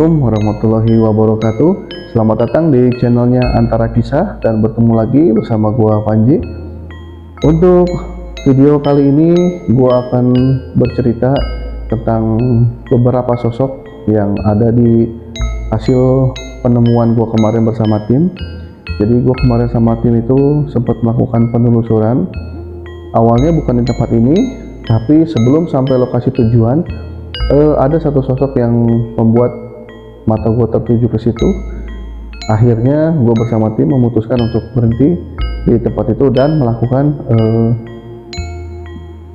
Assalamualaikum warahmatullahi wabarakatuh. Selamat datang di channelnya Antara Kisah dan bertemu lagi bersama gua Panji. Untuk video kali ini gua akan bercerita tentang beberapa sosok yang ada di hasil penemuan gua kemarin bersama tim. Jadi gua kemarin sama tim itu sempat melakukan penelusuran. Awalnya bukan di tempat ini, tapi sebelum sampai lokasi tujuan ada satu sosok yang membuat mata gue tertuju ke situ. Akhirnya gue bersama tim memutuskan untuk berhenti di tempat itu dan melakukan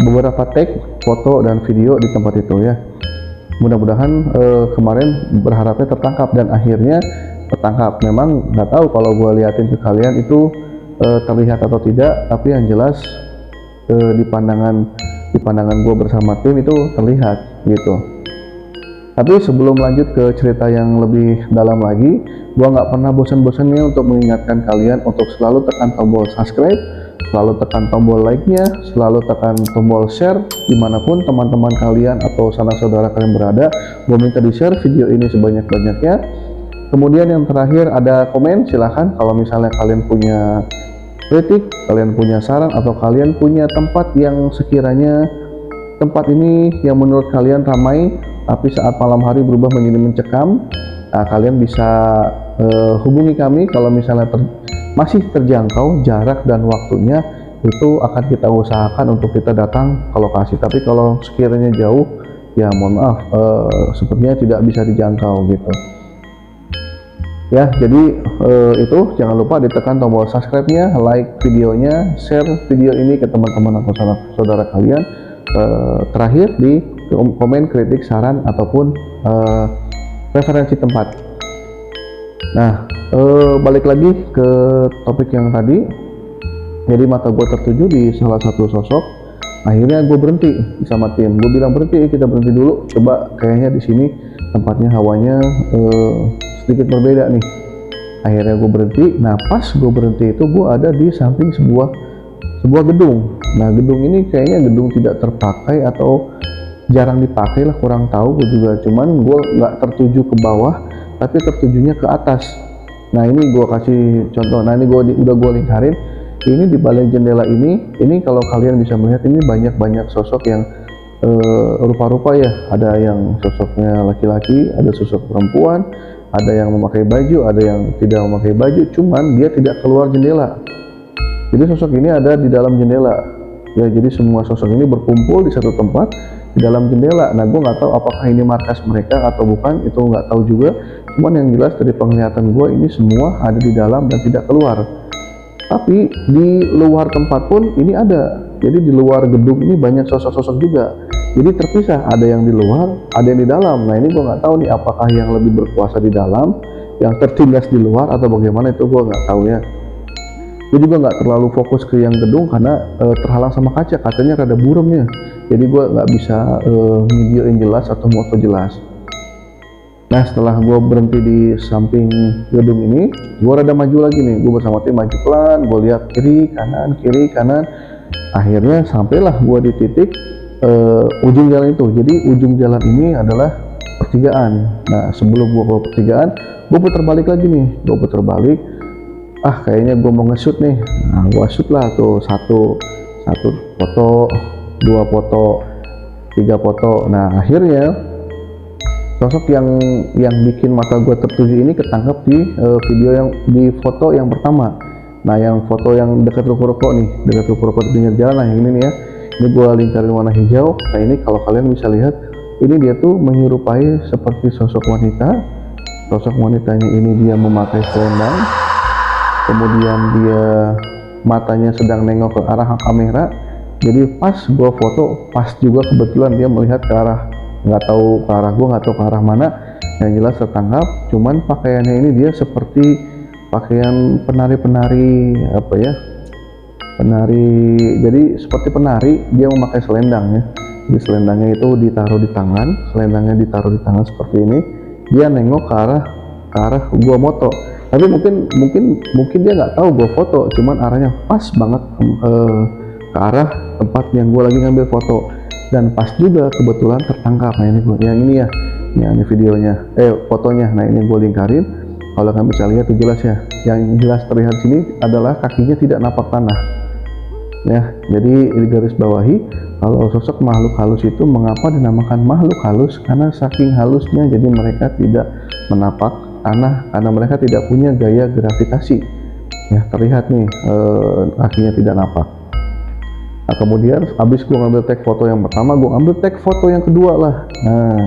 beberapa take foto dan video di tempat itu ya. Mudah-mudahan kemarin berharapnya tertangkap dan akhirnya tertangkap. Memang nggak tahu kalau gue liatin ke kalian itu terlihat atau tidak, tapi yang jelas di pandangan gue bersama tim itu terlihat gitu. Tapi sebelum lanjut ke cerita yang lebih dalam lagi, gue nggak pernah bosan-bosannya untuk mengingatkan kalian untuk selalu tekan tombol subscribe, selalu tekan tombol like-nya, selalu tekan tombol share dimanapun teman-teman kalian atau sanak saudara kalian berada. Gue minta di share video ini sebanyak-banyaknya. Kemudian yang terakhir ada komen, silahkan kalau misalnya kalian punya kritik, kalian punya saran, atau kalian punya tempat yang sekiranya tempat ini yang menurut kalian ramai tapi saat malam hari berubah menjadi mencekam, nah, kalian bisa hubungi kami. Kalau misalnya masih terjangkau jarak dan waktunya, itu akan kita usahakan untuk kita datang ke lokasi. Tapi kalau sekiranya jauh, ya mohon maaf, sepertinya tidak bisa dijangkau gitu ya. Jadi itu jangan lupa ditekan tombol subscribe-nya, like videonya, share video ini ke teman-teman atau saudara kalian. Terakhir di komen, kritik, saran ataupun referensi tempat. Nah, balik lagi ke topik yang tadi. Jadi mata gue tertuju di salah satu sosok. Akhirnya gue berhenti sama tim. Gue bilang berhenti, kita berhenti dulu. Coba kayaknya di sini tempatnya hawanya sedikit berbeda nih. Akhirnya gue berhenti. Nah, pas gue berhenti itu gue ada di samping sebuah gedung. Nah, gedung ini kayaknya gedung tidak terpakai atau jarang dipakai lah, kurang tahu gue juga. Cuman gue nggak tertuju ke bawah, tapi tertujunya ke atas. Nah, ini gue kasih contoh. Nah, ini udah gue lingkarin. Ini di balik jendela ini kalau kalian bisa melihat, ini banyak sosok yang rupa-rupa ya. Ada yang sosoknya laki-laki, ada sosok perempuan, ada yang memakai baju, ada yang tidak memakai baju. Cuman dia tidak keluar jendela. Jadi sosok ini ada di dalam jendela. Ya, jadi semua sosok ini berkumpul di satu tempat di dalam jendela. Nah, gue nggak tahu apakah ini markas mereka atau bukan, itu nggak tahu juga. Cuman yang jelas dari penglihatan gue, ini semua ada di dalam dan tidak keluar. Tapi di luar tempat pun ini ada. Jadi di luar gedung ini banyak sosok-sosok juga. Jadi terpisah, ada yang di luar, ada yang di dalam. Nah, ini gue nggak tahu nih apakah yang lebih berkuasa di dalam, yang tertindas di luar, atau bagaimana, itu gue nggak tahu ya. Jadi gue nggak terlalu fokus ke yang gedung karena terhalang sama kaca, katanya rada buremnya. Jadi gue nggak bisa videoin jelas atau moto jelas. Nah, setelah gue berhenti di samping gedung ini, gue rada maju lagi nih. Gue bersama tim maju pelan, gue lihat kiri kanan. Akhirnya sampailah gue di titik ujung jalan itu. Jadi ujung jalan ini adalah pertigaan. Nah, sebelum gue ke pertigaan, gue putar balik lagi nih. Gue putar balik. Kayaknya gue mau nge-shoot nih. Nah, gue shoot lah tuh satu foto, 2 foto, 3 foto. Nah, akhirnya sosok yang bikin mata gue tertuju ini ketangkep di video yang di foto yang pertama. Nah, yang foto yang dekat ruko-ruko nih, dekat ruko-ruko di pinggir jalan. Nah, yang ini nih ya. Ini gue lingkarin warna hijau. Nah, ini kalau kalian bisa lihat, ini dia tuh menyerupai seperti sosok wanita. Sosok wanitanya ini dia memakai selendang. Kemudian dia matanya sedang nengok ke arah kamera. Jadi pas gue foto, pas juga kebetulan dia melihat ke arah, nggak tahu ke arah gue, nggak tahu ke arah mana. Yang jelas tertangkap. Cuman pakaiannya ini dia seperti pakaian penari-penari, apa ya, penari. Jadi seperti penari, dia memakai selendang ya. Jadi selendangnya itu ditaruh di tangan, seperti ini. Dia nengok ke arah gua moto. Tapi mungkin dia nggak tahu gue foto, cuman arahnya pas banget ke arah tempat yang gue lagi ngambil foto, dan pas juga kebetulan tertangkap. Nah, yang ini ya, Ya, ini videonya, fotonya. Nah, ini gue lingkarin. Kalau kalian bisa lihat tuh jelas ya. Yang jelas terlihat sini adalah kakinya tidak napak tanah. Ya, jadi di garis bawahi kalau sosok makhluk halus itu mengapa dinamakan makhluk halus? Karena saking halusnya, jadi mereka tidak menapak tanah karena mereka tidak punya gaya gravitasi. Ya, terlihat nih kakinya tidak napak. Nah, kemudian habis gue ngambil tag foto yang pertama, gue ngambil tag foto yang kedua lah. Nah,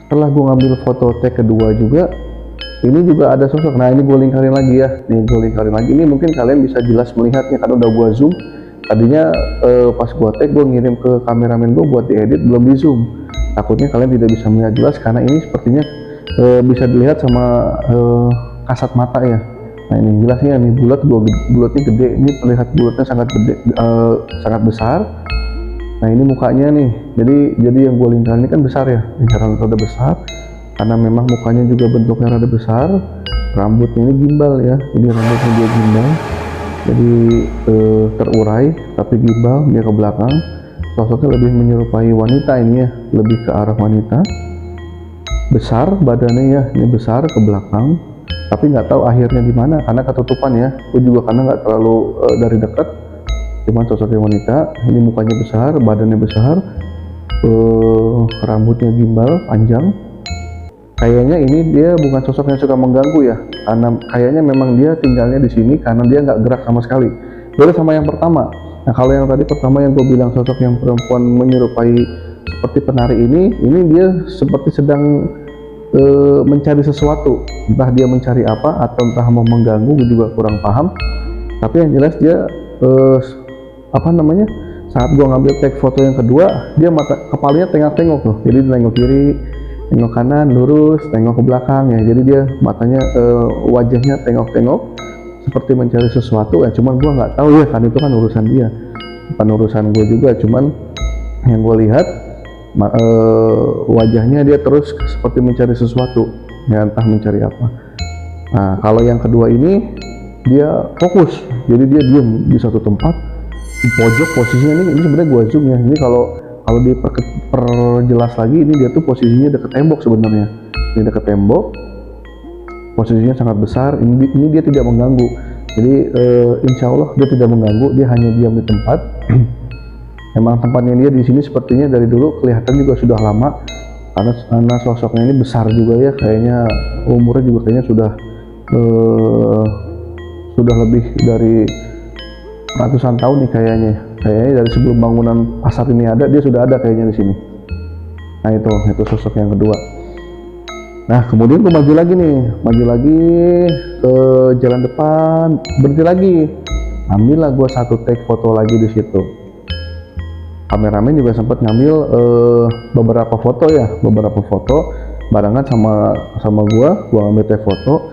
setelah gue ngambil foto tag kedua juga, ini juga ada sosok. Nah, ini gue lingkarin lagi ya. Nih gue lingkarin lagi. Ini mungkin kalian bisa jelas melihatnya karena udah gue zoom. Tadinya pas gue tag, gue ngirim ke kameramen gue buat diedit, belum di zoom. Takutnya kalian tidak bisa melihat jelas karena ini sepertinya bisa dilihat sama kasat mata ya. Nah, ini jelasnya nih bulatnya gede. Ini terlihat bulatnya sangat gede, sangat besar. Nah, ini mukanya nih. Jadi yang gue lingkarin ini kan besar ya, lingkaran rada besar. Karena memang mukanya juga bentuknya rada besar. Rambutnya ini gimbal ya. Jadi rambutnya dia gimbal. Jadi terurai tapi gimbal dia ke belakang. Sosoknya lebih menyerupai wanita ini ya, lebih ke arah wanita. Besar badannya ya, ini besar ke belakang. Tapi nggak tahu akhirnya di mana karena ketutupan ya. Gue juga karena nggak terlalu dari dekat. Cuman sosoknya wanita, ini mukanya besar, badannya besar, rambutnya gimbal, panjang. Kayaknya ini dia bukan sosok yang suka mengganggu ya, karena kayaknya memang dia tinggalnya di sini karena dia nggak gerak sama sekali. Beda sama yang pertama. Nah, kalau yang tadi pertama yang gue bilang sosok yang perempuan menyerupai seperti penari ini dia seperti sedang mencari sesuatu. Entah dia mencari apa atau entah mau mengganggu, gue juga kurang paham. Tapi yang jelas dia saat gua ngambil tag foto yang kedua, dia kepalanya tengok-tengok tuh. Jadi tengok kiri, tengok kanan, lurus, tengok ke belakang ya. Jadi dia matanya wajahnya tengok-tengok seperti mencari sesuatu ya. Cuman gua nggak tahu ya, kan itu kan urusan dia, bukan urusan gua juga. Cuman yang gua lihat wajahnya dia terus seperti mencari sesuatu ya, entah mencari apa. Nah, kalau yang kedua ini dia fokus, jadi dia diam di satu tempat di pojok. Posisinya ini sebenarnya gua zoom ya. Ini kalau diperjelas lagi, ini dia tuh posisinya dekat tembok sebenarnya. Ini dekat tembok, posisinya sangat besar. Ini dia tidak mengganggu. Jadi insya Allah dia tidak mengganggu, dia hanya diam di tempat. Emang tempatnya dia di sini sepertinya dari dulu kelihatan juga sudah lama karena sosoknya ini besar juga ya. Kayaknya umurnya juga kayaknya sudah lebih dari ratusan tahun nih kayaknya dari sebelum bangunan pasar ini ada, dia sudah ada kayaknya di sini. Nah, itu sosok yang kedua. Nah, kemudian gue maju lagi ke jalan depan, berhenti lagi, ambillah gue satu take foto lagi di situ. Kameramen juga sempat ngambil beberapa foto barengan sama gue ngambil take foto.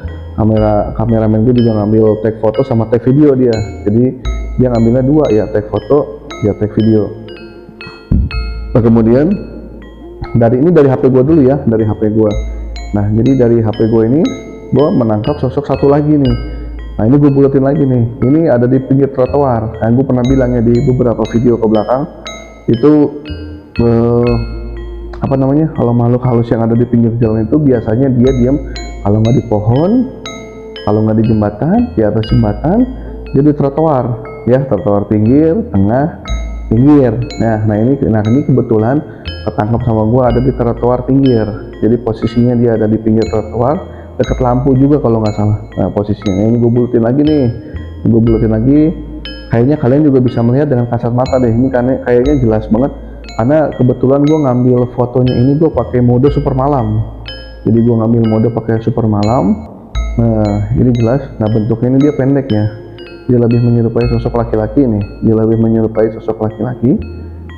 Kameramen gue juga ngambil tag foto sama tag video dia. Jadi dia ngambilnya dua ya, tag foto ya, tag video. Nah, kemudian dari HP gue dulu ya, dari HP gue. Nah, jadi dari HP gue ini gue menangkap sosok satu lagi nih. Nah, ini gue bulatin lagi nih. Ini ada di pinggir trotoar. Nah, gue pernah bilangnya di beberapa video ke belakang itu kalau makhluk halus yang ada di pinggir jalan itu biasanya dia diam, kalau nggak di pohon, kalau nggak di jembatan, di atas jembatan, dia di trotoar ya, trotoar pinggir, tengah, pinggir. Nah ini kebetulan ketangkap sama gua ada di trotoar pinggir. Jadi posisinya dia ada di pinggir trotoar, dekat lampu juga kalau nggak salah. Nah, posisinya. Nah, ini gue bulutin lagi. Kayaknya kalian juga bisa melihat dengan kasat mata deh. Ini kayaknya jelas banget. Karena kebetulan gue ngambil fotonya ini gue pakai mode super malam. Jadi gue ngambil mode pakai super malam. Nah, ini jelas. Nah, bentuknya ini dia pendek ya. Dia lebih menyerupai sosok laki-laki nih.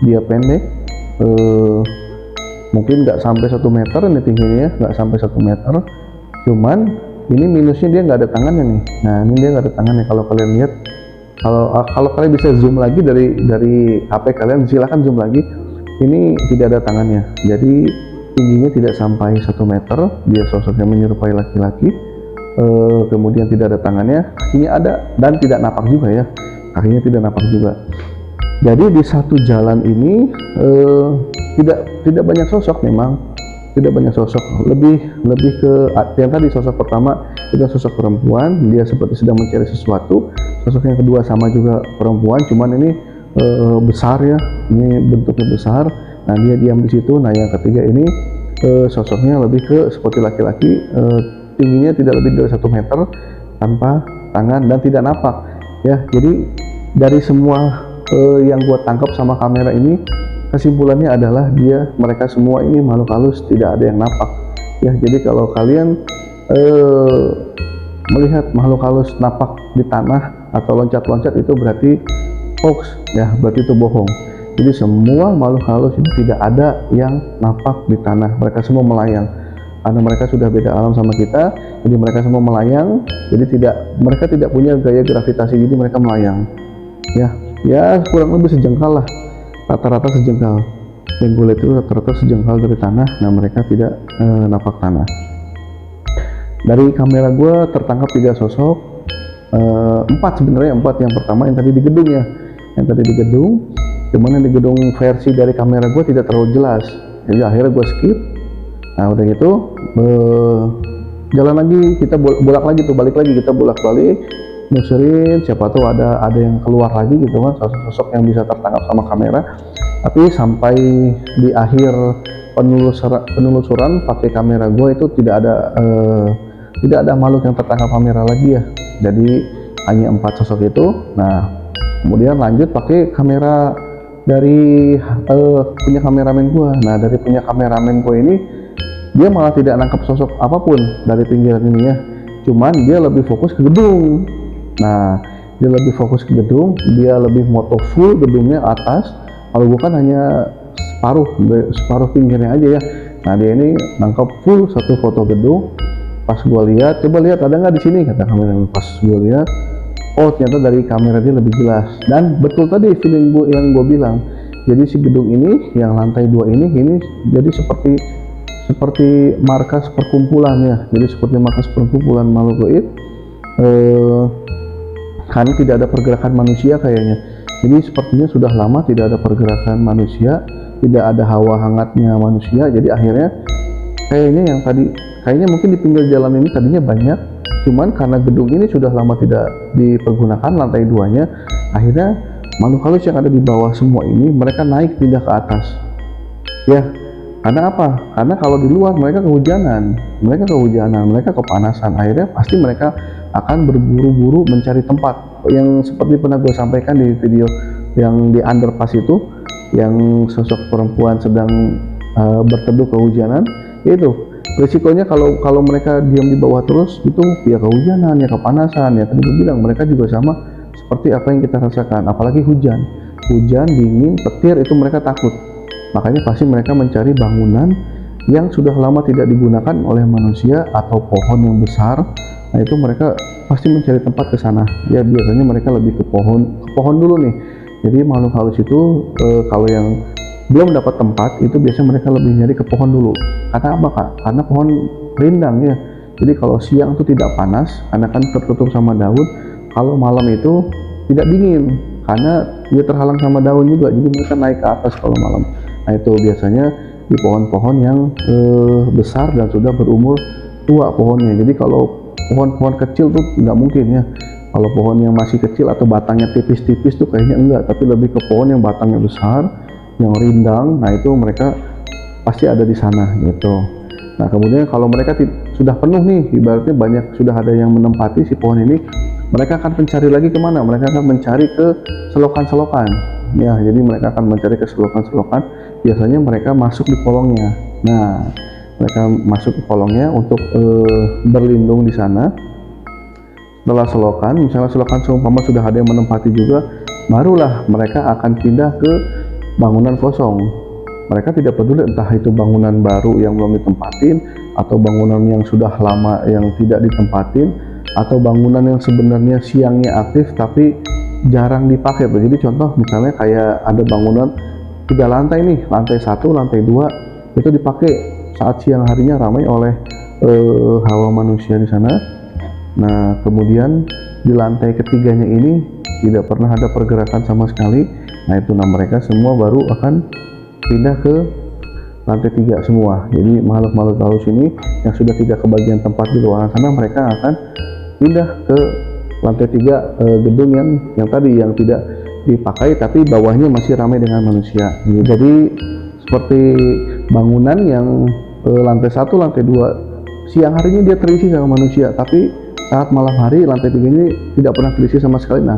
Dia pendek. Mungkin nggak sampai 1 meter ini tingginya, nggak sampai 1 meter. Cuman ini minusnya dia nggak ada tangannya nih. Nah, ini dia nggak ada tangannya. Kalau kalian lihat, kalau kalian bisa zoom lagi dari HP kalian, silahkan zoom lagi. Ini tidak ada tangannya. Jadi tingginya tidak sampai 1 meter. Dia sosoknya menyerupai laki-laki. Kemudian tidak ada tangannya, kakinya ada dan tidak napak juga ya. Kakinya tidak napak juga. Jadi di satu jalan ini tidak banyak sosok memang. tidak banyak sosok, lebih ke yang tadi. Sosok pertama itu sosok perempuan, dia seperti sedang mencari sesuatu. Sosok yang kedua sama juga perempuan, cuman ini besar ya, ini bentuknya besar. Nah dia diam di situ. Nah yang ketiga ini sosoknya lebih ke seperti laki-laki, tingginya tidak lebih dari 1 meter, tanpa tangan dan tidak napak ya. Jadi dari semua yang gua tangkap sama kamera ini, kesimpulannya adalah mereka semua ini makhluk halus, tidak ada yang napak ya. Jadi kalau kalian melihat makhluk halus napak di tanah atau loncat-loncat, itu berarti hoax ya, berarti itu bohong. Jadi semua makhluk halus itu tidak ada yang napak di tanah, mereka semua melayang karena mereka sudah beda alam sama kita. Jadi mereka semua melayang, jadi mereka tidak punya gaya gravitasi, jadi mereka melayang ya kurang lebih sejengkal lah, rata-rata sejengkal. Yang gue lihat itu rata-rata sejengkal dari tanah. Nah mereka tidak napak tanah. Dari kamera gue tertangkap 3 sosok, 4 sebenarnya. 4 yang pertama yang tadi di gedung ya, yang tadi di gedung. Cuman yang di gedung versi dari kamera gue tidak terlalu jelas, jadi akhirnya gue skip. Nah udah gitu jalan lagi, kita balik lagi kita bolak-balik muserin, siapa tahu ada yang keluar lagi gitu kan, sosok yang bisa tertangkap sama kamera. Tapi sampai di akhir penelusuran pakai kamera gue itu tidak ada makhluk yang tertangkap kamera lagi ya. Jadi hanya 4 sosok itu. Nah kemudian lanjut pakai kamera dari punya kameramen gue. Nah dari punya kameramen gue ini, dia malah tidak nangkap sosok apapun dari pinggiran ini ya, cuman dia lebih fokus ke gedung. Nah dia lebih fokus ke gedung, dia lebih moto full gedungnya atas. Kalau bukan hanya separuh pinggirnya aja ya. Nah dia ini nangkap full satu foto gedung. Pas gua lihat, coba lihat ada nggak di sini, kata kameramen. Pas gua lihat, oh ternyata dari kamera dia lebih jelas. Dan betul tadi feeling yang gue bilang, jadi si gedung ini yang lantai 2 ini jadi seperti markas perkumpulan ya. Jadi seperti markas perkumpulan makhluk gaib, karena tidak ada pergerakan manusia kayaknya. Jadi sepertinya sudah lama tidak ada pergerakan manusia, tidak ada hawa hangatnya manusia. Jadi akhirnya kayaknya mungkin di pinggir jalan ini tadinya banyak, cuman karena gedung ini sudah lama tidak dipergunakan lantai 2-nya, akhirnya makhluk halus yang ada di bawah semua ini mereka naik pindah ke atas ya. Karena apa? Karena kalau di luar mereka kehujanan, mereka kepanasan, akhirnya pasti mereka akan berburu-buru mencari tempat yang seperti pernah gue sampaikan di video yang di underpass itu, yang sosok perempuan sedang berteduh kehujanan. Itu risikonya kalau mereka diam di bawah terus, itu ya kehujanan, ya kepanasan, ya tadi gue bilang mereka juga sama seperti apa yang kita rasakan. Apalagi hujan, dingin, petir, itu mereka takut. Makanya pasti mereka mencari bangunan yang sudah lama tidak digunakan oleh manusia atau pohon yang besar. Nah itu mereka pasti mencari tempat ke sana. Ya biasanya mereka lebih ke pohon dulu nih. Jadi makhluk halus itu kalau yang belum dapat tempat itu biasanya mereka lebih nyari ke pohon dulu. Karena apa kak? Karena pohon rindang ya. Jadi kalau siang itu tidak panas karena kan tertutup sama daun. Kalau malam itu tidak dingin karena dia terhalang sama daun juga. Jadi mereka naik ke atas kalau malam. Nah itu biasanya di pohon-pohon yang besar dan sudah berumur tua pohonnya. Jadi kalau pohon-pohon kecil tuh nggak mungkin ya. Kalau pohon yang masih kecil atau batangnya tipis-tipis tuh kayaknya enggak, tapi lebih ke pohon yang batangnya besar, yang rindang. Nah itu mereka pasti ada di sana gitu. Nah kemudian kalau mereka sudah penuh nih, ibaratnya sudah ada yang menempati si pohon ini, mereka akan mencari lagi kemana? Mereka akan mencari ke selokan-selokan ya. Jadi mereka akan mencari ke selokan-selokan. Biasanya mereka masuk di kolongnya. Nah mereka masuk ke kolongnya untuk berlindung di sana. Setelah selokan, misalnya selokan seumpama sudah ada yang menempati juga, barulah mereka akan pindah ke bangunan kosong. Mereka tidak peduli entah itu bangunan baru yang belum ditempatin, atau bangunan yang sudah lama yang tidak ditempatin, atau bangunan yang sebenarnya siangnya aktif tapi jarang dipakai. Jadi contoh misalnya kayak ada bangunan 3 lantai nih, lantai 1, lantai 2 itu dipakai saat siang harinya ramai oleh hawa manusia di sana. Nah kemudian di lantai ketiganya ini tidak pernah ada pergerakan sama sekali. Nah itu mereka semua baru akan pindah ke lantai 3 semua. Jadi makhluk-makhluk halus ini yang sudah tidak kebagian tempat di luar sana, mereka akan pindah ke lantai 3 gedung yang tadi yang tidak dipakai tapi bawahnya masih ramai dengan manusia. Jadi seperti bangunan yang lantai 1, lantai 2 siang harinya dia terisi sama manusia, tapi saat malam hari lantai 3 ini tidak pernah terisi sama sekali. Nah,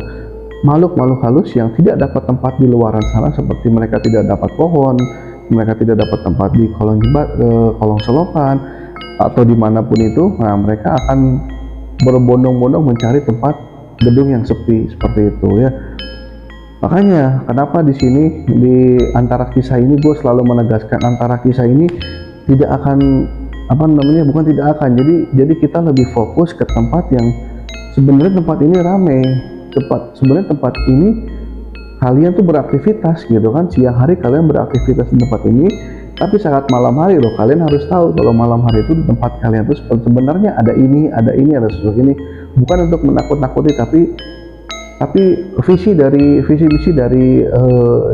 makhluk-makhluk halus yang tidak dapat tempat di luaran sana, seperti mereka tidak dapat pohon, mereka tidak dapat tempat di kolong selokan atau dimanapun itu, nah mereka akan berbondong-bondong mencari tempat gedung yang sepi seperti itu ya. Makanya kenapa di sini di antara kisah ini gue selalu menegaskan antara kisah ini tidak akan bukan tidak akan, jadi kita lebih fokus ke tempat yang sebenarnya tempat ini ramai, sebenarnya tempat ini kalian tuh beraktivitas gitu kan, siang hari kalian beraktivitas di tempat ini, tapi saat malam hari loh kalian harus tahu kalau malam hari itu di tempat kalian tuh sebenarnya ada ini, ada sesuatu ini, bukan untuk menakut-nakuti, tapi visi misi dari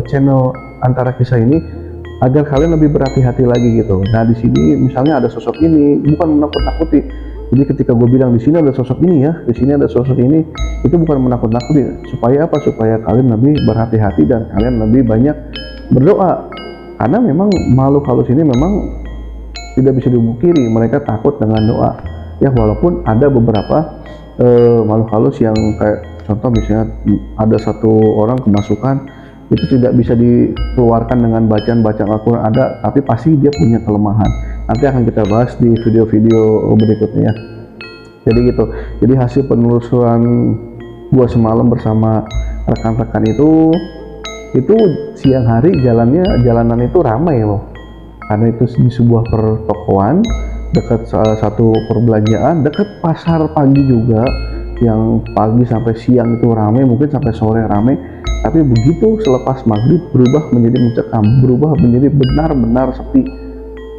channel antara kisah ini agar kalian lebih berhati-hati lagi gitu. Nah, di sini misalnya ada sosok ini, bukan menakut-nakuti. Jadi ketika gue bilang di sini ada sosok ini ya, di sini ada sosok ini, itu bukan menakut-nakuti. Supaya apa? Supaya kalian lebih berhati-hati dan kalian lebih banyak berdoa. Karena memang makhluk halus ini memang tidak bisa dipungkiri, mereka takut dengan doa. Ya, walaupun ada beberapa makhluk halus yang kayak contoh misalnya ada satu orang kemasukan itu tidak bisa dikeluarkan dengan bacaan Al-Quran, ada, tapi pasti dia punya kelemahan. Nanti akan kita bahas di video-video berikutnya ya. Jadi gitu, jadi hasil penelusuran gua semalam bersama rekan-rekan itu siang hari jalanan itu ramai loh, karena itu di sebuah pertokoan dekat salah satu perbelanjaan, dekat pasar pagi juga, yang pagi sampai siang itu ramai, mungkin sampai sore ramai, tapi begitu selepas maghrib berubah menjadi mencekam, berubah menjadi benar-benar sepi.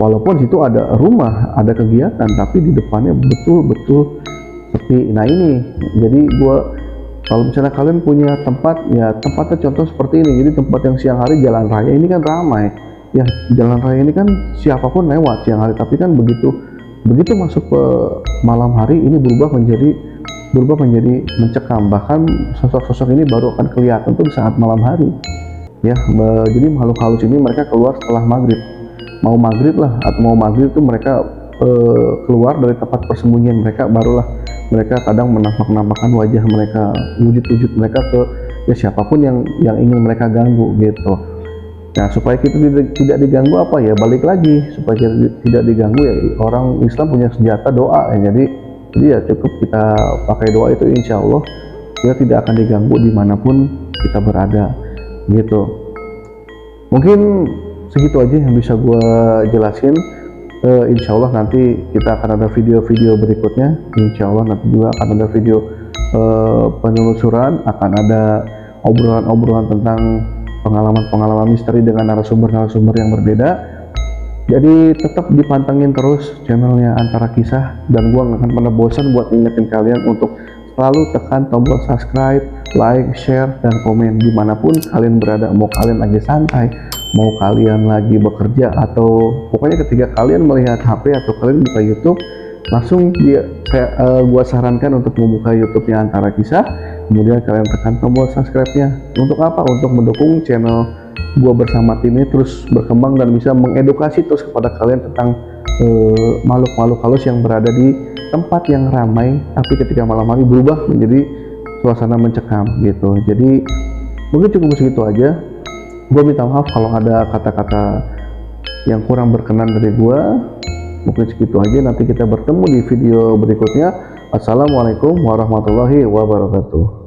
Walaupun situ ada rumah, ada kegiatan, tapi di depannya betul-betul sepi. Nah ini, jadi kalau misalnya kalian punya tempat, ya tempatnya contoh seperti ini. Jadi tempat yang siang hari jalan raya ini kan ramai, ya jalan raya ini kan siapapun lewat siang hari, tapi kan begitu masuk ke malam hari ini berubah menjadi mencekam. Bahkan sosok-sosok ini baru akan kelihatan tuh saat malam hari ya. Jadi makhluk halus ini mereka keluar setelah maghrib, mau maghrib itu mereka keluar dari tempat persembunyian mereka, barulah mereka kadang menampakkan wajah mereka, wujud mereka ke ya siapapun yang ingin mereka ganggu gitu. Nah, supaya kita tidak diganggu apa ya, balik lagi supaya kita tidak diganggu ya, orang Islam punya senjata doa ya. Jadi ya cukup kita pakai doa itu, insya Allah kita tidak akan diganggu dimanapun kita berada gitu. Mungkin segitu aja yang bisa gue jelasin. Insya Allah nanti kita akan ada video-video berikutnya. Insya Allah nanti juga akan ada video penelusuran, akan ada obrolan-obrolan tentang pengalaman-pengalaman misteri dengan narasumber-narasumber yang berbeda. Jadi tetap dipantengin terus channelnya Antara Kisah, dan gua nggak akan pernah bosan buat ingetin kalian untuk selalu tekan tombol subscribe, like, share, dan komen dimanapun kalian berada. Mau kalian lagi santai, mau kalian lagi bekerja, atau pokoknya ketika kalian melihat HP atau kalian buka YouTube, langsung gua sarankan untuk membuka YouTube-nya Antara Kisah, kemudian kalian tekan tombol subscribe-nya. Untuk apa? Untuk mendukung channel gua bersama tim ini terus berkembang dan bisa mengedukasi terus kepada kalian tentang makhluk-makhluk halus yang berada di tempat yang ramai, tapi ketika malam hari berubah menjadi suasana mencekam gitu. Jadi mungkin cukup segitu aja. Gue minta maaf kalau ada kata-kata yang kurang berkenan dari gue. Mungkin segitu aja, nanti kita bertemu di video berikutnya. Assalamualaikum warahmatullahi wabarakatuh.